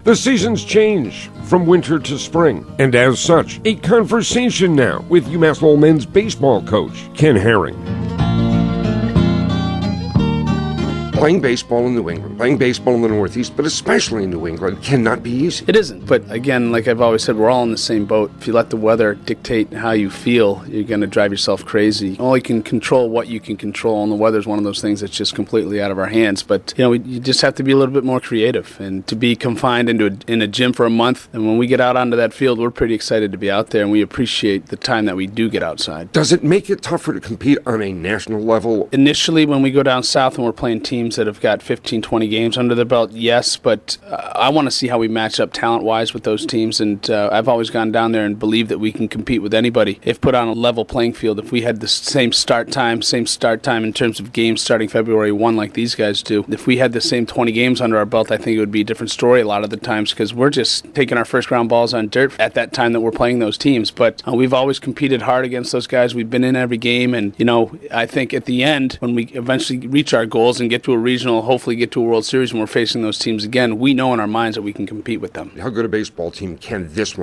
The seasons change from winter to spring, and as such, a conversation now with UMass Lowell men's baseball coach, Ken Harring. Playing baseball in New England, playing baseball in the Northeast, but especially in New England, cannot be easy. It isn't, but again, like I've always said, we're all in the same boat. If you let the weather dictate how you feel, you're going to drive yourself crazy. Only can control what you can control, and the weather is one of those things that's just completely out of our hands. But, you just have to be a little bit more creative, and to be confined in a gym for a month, and when we get out onto that field, we're pretty excited to be out there, and we appreciate the time that we do get outside. Does it make it tougher to compete on a national level? Initially, when we go down south and we're playing teams that have got 15, 20 games under their belt, yes, but I want to see how we match up talent-wise with those teams, and I've always gone down there and believed that we can compete with anybody if put on a level playing field. If we had the same start time in terms of games starting February 1 like these guys do, if we had the same 20 games under our belt, I think it would be a different story a lot of the times, because we're just taking our first ground balls on dirt at that time that we're playing those teams. But we've always competed hard against those guys. We've been in every game, and I think at the end, when we eventually reach our goals and get to a regional, hopefully get to a World Series when we're facing those teams again, we know in our minds that we can compete with them. How good a baseball team can this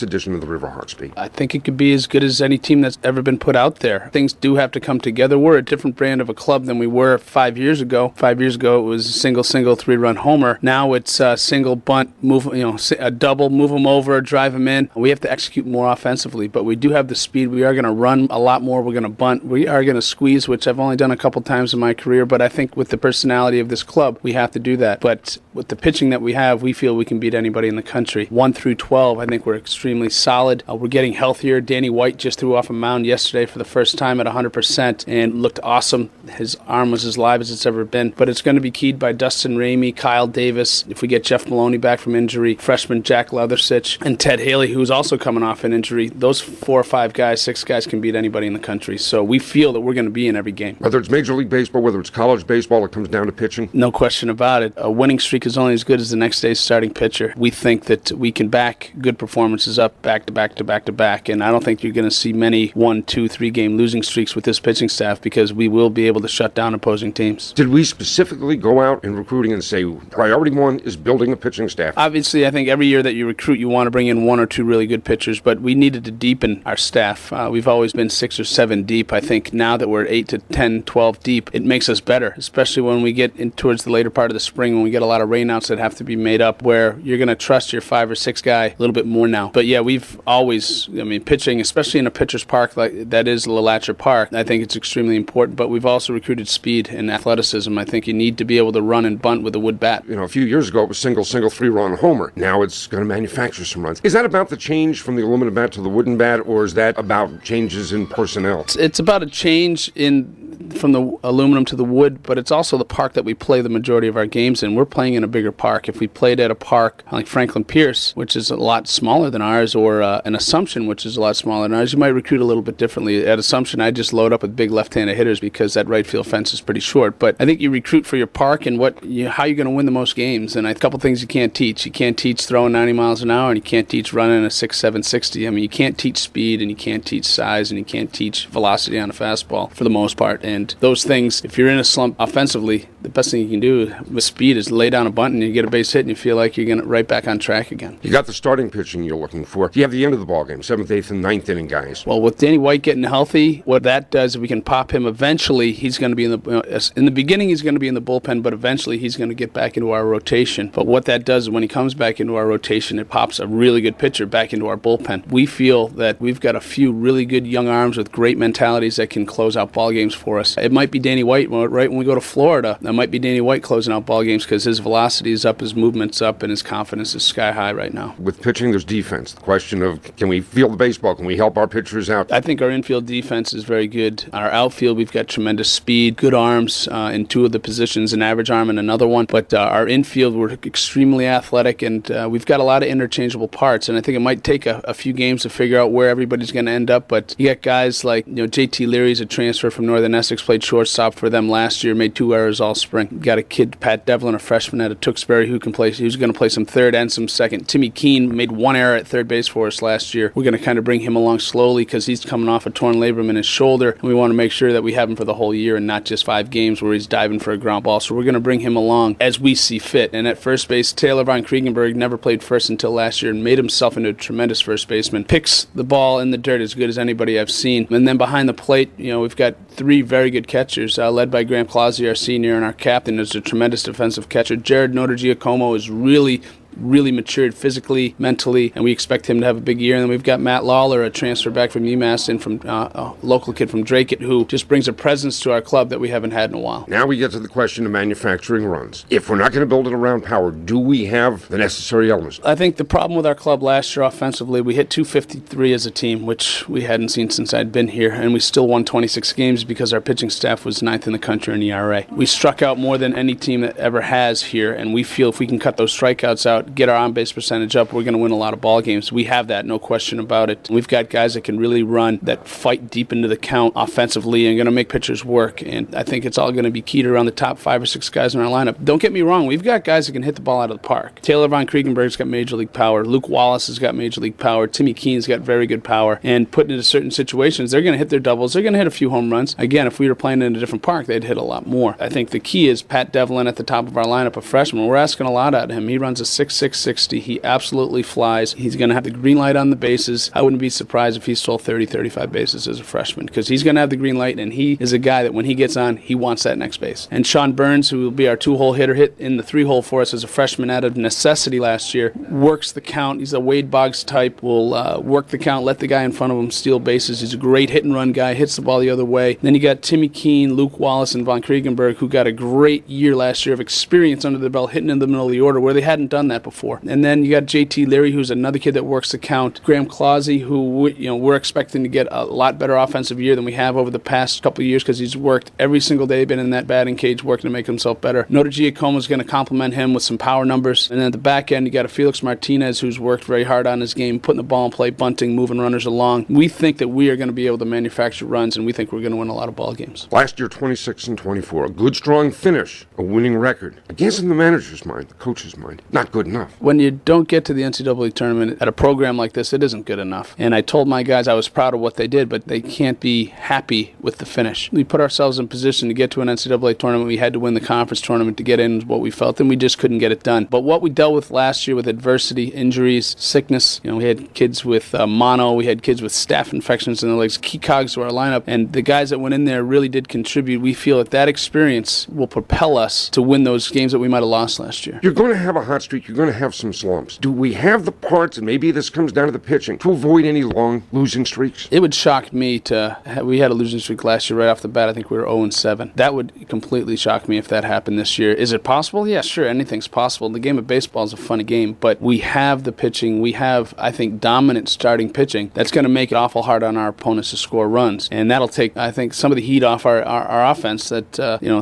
edition of the Riverhearts be? I think it could be as good as any team that's ever been put out there. Things do have to come together. We're a different brand of a club than we were 5 years ago. 5 years ago, it was a single, 3-run homer. Now it's a single bunt, a double, move them over, drive them in. We have to execute more offensively, but we do have the speed. We are going to run a lot more. We're going to bunt. We are going to squeeze, which I've only done a couple times in my career, but I think with the personality of this club, we have to do that. But with the pitching that we have, we feel we can beat anybody in the country. 1 through 12, I think we're extremely solid. We're getting healthier. Danny White just threw off a mound yesterday for the first time at 100% and looked awesome. His arm was as live as it's ever been. But it's going to be keyed by Dustin Ramey, Kyle Davis. If we get Jeff Maloney back from injury, freshman Jack Leathersich, and Ted Haley, who's also coming off an injury, those 4 or 5 guys, 6 guys can beat anybody in the country. So we feel that we're going to be in every game. Whether it's Major League Baseball, whether it's college baseball, it comes down to pitching? No question about it. A winning streak is only as good as the next day's starting pitcher. We think that we can back good performances up back to back to back to back, and I don't think you're going to see many 1, 2, 3 game losing streaks with this pitching staff, because we will be able to shut down opposing teams. Did we specifically go out in recruiting and say priority 1 is building a pitching staff? Obviously, I think every year that you recruit, you want to bring in 1 or 2 really good pitchers, but we needed to deepen our staff. We've always been 6 or 7 deep. I think now that we're 8 to 10, 12 deep, it makes us better, especially when we get in towards the later part of the spring, when we get a lot of rainouts that have to be made up, where you're going to trust your 5 or 6 guy a little bit more now. But yeah, we've always, pitching, especially in a pitcher's park like that is Lalatcher Park, I think it's extremely important. But we've also recruited speed and athleticism. I think you need to be able to run and bunt with a wood bat. A few years ago it was single, 3-run homer. Now it's going to manufacture some runs. Is that about the change from the aluminum bat to the wooden bat, or is that about changes in personnel? It's about a change from the aluminum to the wood, but it's also the park that we play the majority of our games in. We're playing in a bigger park. If we played at a park like Franklin Pierce, which is a lot smaller than ours, or an Assumption, which is a lot smaller than ours, you might recruit a little bit differently. At Assumption, I just load up with big left-handed hitters because that right field fence is pretty short. But I think you recruit for your park and how you're going to win the most games. And a couple things you can't teach. You can't teach throwing 90 miles an hour, and you can't teach running a 6.7 60. You can't teach speed, and you can't teach size, and you can't teach velocity on a fastball for the most part. And those things, if you're in a slump offensively, the best thing you can do with speed is lay down a bunt and you get a base hit and you feel like you're getting right back on track again. You got the starting pitching you're looking for. Do you have the end of the ballgame, 7th, 8th, and 9th inning guys? Well, with Danny White getting healthy, what that does, if we can pop him eventually, he's going to be in the beginning he's going to be in the bullpen, but eventually he's going to get back into our rotation. But what that does is when he comes back into our rotation, it pops a really good pitcher back into our bullpen. We feel that we've got a few really good young arms with great mentalities that can close out ball games for us. It might be Danny White right when we go to Florida. That might be Danny White closing out ball games because his velocity is up, his movement's up, and his confidence is sky high right now. With pitching, there's defense. The question of, can we field the baseball? Can we help our pitchers out? I think our infield defense is very good. Our outfield, we've got tremendous speed, good arms in 2 of the positions, an average arm and another one. But our infield, we're extremely athletic, and we've got a lot of interchangeable parts. And I think it might take a few games to figure out where everybody's going to end up. But you got guys like, JT Leary's a transfer from Northern Essex Briggs played shortstop for them last year, made 2 errors all spring. Got a kid, Pat Devlin, a freshman out of Tewksbury, who's going to play some third and some second. Timmy Keene made 1 error at third base for us last year. We're going to kind of bring him along slowly because he's coming off a torn labrum in his shoulder, and we want to make sure that we have him for the whole year and not just 5 games where he's diving for a ground ball. So we're going to bring him along as we see fit. And at first base, Taylor Von Kriegenberg never played first until last year and made himself into a tremendous first baseman. Picks the ball in the dirt as good as anybody I've seen. And then behind the plate, we've got 3 very good catchers, led by Graham Clausey, our senior, and our captain is a tremendous defensive catcher. Jared Notargiacomo is really matured physically, mentally, and we expect him to have a big year. And then we've got Matt Lawler, a transfer back from UMass and from a local kid from Drake, who just brings a presence to our club that we haven't had in a while. Now we get to the question of manufacturing runs. If we're not going to build it around power, do we have the necessary elements? I think the problem with our club last year offensively, we hit 253 as a team, which we hadn't seen since I'd been here, and we still won 26 games because our pitching staff was 9th in the country in ERA. We struck out more than any team that ever has here, and we feel if we can cut those strikeouts out, get our on-base percentage up, we're going to win a lot of ball games. We have that, no question about it. We've got guys that can really run, that fight deep into the count offensively and going to make pitchers work, and I think it's all going to be keyed around the top 5 or 6 guys in our lineup. Don't get me wrong, we've got guys that can hit the ball out of the park. Taylor Von Kriegenberg's got major league power. Luke Wallace has got major league power. Timmy Keene's got very good power, and put into certain situations, they're going to hit their doubles. They're going to hit a few home runs. Again, if we were playing in a different park, they'd hit a lot more. I think the key is Pat Devlin at the top of our lineup, a freshman. We're asking a lot out of him. He runs a 6.6 60. He absolutely flies. He's going to have the green light on the bases. I wouldn't be surprised if he stole 30, 35 bases as a freshman because he's going to have the green light, and he is a guy that when he gets on, he wants that next base. And Sean Burns, who will be our 2-hole hitter, hit in the 3-hole for us as a freshman out of necessity last year, works the count. He's a Wade Boggs type, will work the count, let the guy in front of him steal bases. He's a great hit-and-run guy, hits the ball the other way. Then you got Timmy Keene, Luke Wallace, and Von Kriegenberg, who got a great year last year of experience under their belt, hitting in the middle of the order where they hadn't done that before. And then you got JT Leary, who's another kid that works the count. Graham Clausey, who we're expecting to get a lot better offensive year than we have over the past couple of years because he's worked every single day, been in that batting cage working to make himself better. Notargiacomo is going to complement him with some power numbers. And then at the back end, you got a Felix Martinez who's worked very hard on his game, putting the ball in play, bunting, moving runners along. We think that we are going to be able to manufacture runs, and we think we're going to win a lot of ball games. Last year, 26-24, a good, strong finish, a winning record. Against in the manager's mind, the coach's mind, not good enough. When you don't get to the NCAA tournament at a program like this, it isn't good enough. And I told my guys I was proud of what they did, but they can't be happy with the finish. We put ourselves in position to get to an NCAA tournament. We had to win the conference tournament to get in, what we felt, and we just couldn't get it done. But what we dealt with last year with adversity, injuries, sickness, we had kids with mono, we had kids with staph infections in their legs, key cogs to our lineup, and the guys that went in there really did contribute. We feel that experience will propel us to win those games that we mimight have lost last year. You're going to have a hot streak. You're going to have some slumps. Do we have the parts, and maybe this comes down to the pitching, to avoid any long losing streaks? It would shock me we had a losing streak last year right off the bat. I think we were 0-7. That would completely shock me if that happened this year. Is it possible? Yeah, sure. Anything's possible. The game of baseball is a funny game, but we have the pitching. We have, I think, dominant starting pitching. That's going to make it awful hard on our opponents to score runs, and that'll take, I think, some of the heat off our offense that,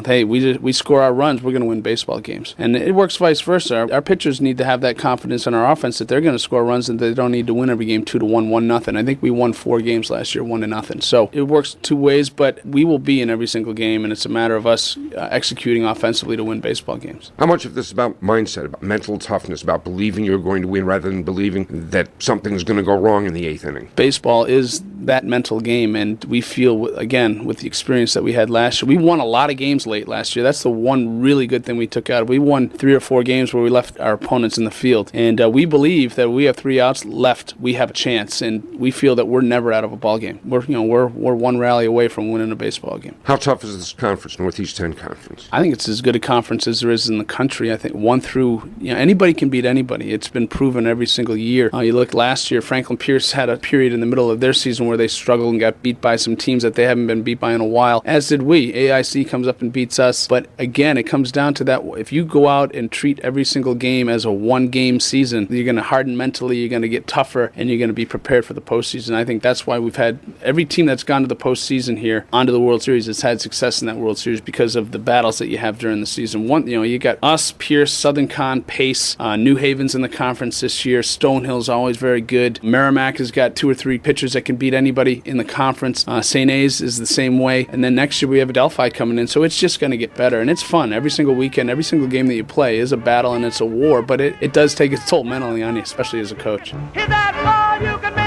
hey, we score our runs, we're going to win baseball games. And it works vice versa. Our pitchers need to have that confidence in our offense that they're going to score runs and they don't need to win every game 2-1, 1-0. I think we won 4 games last year, 1-0. So it works two ways, but we will be in every single game, and it's a matter of us executing offensively to win baseball games. How much of this is about mindset, about mental toughness, about believing you're going to win rather than believing that something's going to go wrong in the 8th inning? Baseball is that mental game, and we feel, again, with the experience that we had last year, we won a lot of games late last year. That's the one really good thing we took out. We won 3 or 4 games where we left our opponents in the field, and we believe that we have 3 outs left, we have a chance, and we feel that we're never out of a ball game. We're one rally away from winning a baseball game. How tough is this conference, Northeast 10 Conference? I think it's as good a conference as there is in the country. I think 1 through, anybody can beat anybody. It's been proven every single year. You look last year, Franklin Pierce had a period in the middle of their season where they struggled and got beat by some teams that they haven't been beat by in a while, as did we. AIC comes up and beats us. But again, it comes down to that. If you go out and treat every single game as as a one-game season. You're going to harden mentally, you're going to get tougher, and you're going to be prepared for the postseason. I think that's why we've had every team that's gone to the postseason here onto the World Series has had success in that World Series because of the battles that you have during the season. You got us, Pierce, Southern Con, Pace, New Haven's in the conference this year. Stonehill's always very good. Merrimack has got 2 or 3 pitchers that can beat anybody in the conference. St. A's is the same way. And then next year we have Adelphi coming in, so it's just going to get better. And it's fun. Every single weekend, every single game that you play is a battle and it's a war, but it does take its toll mentally on you, especially as a coach. Hit that ball, you can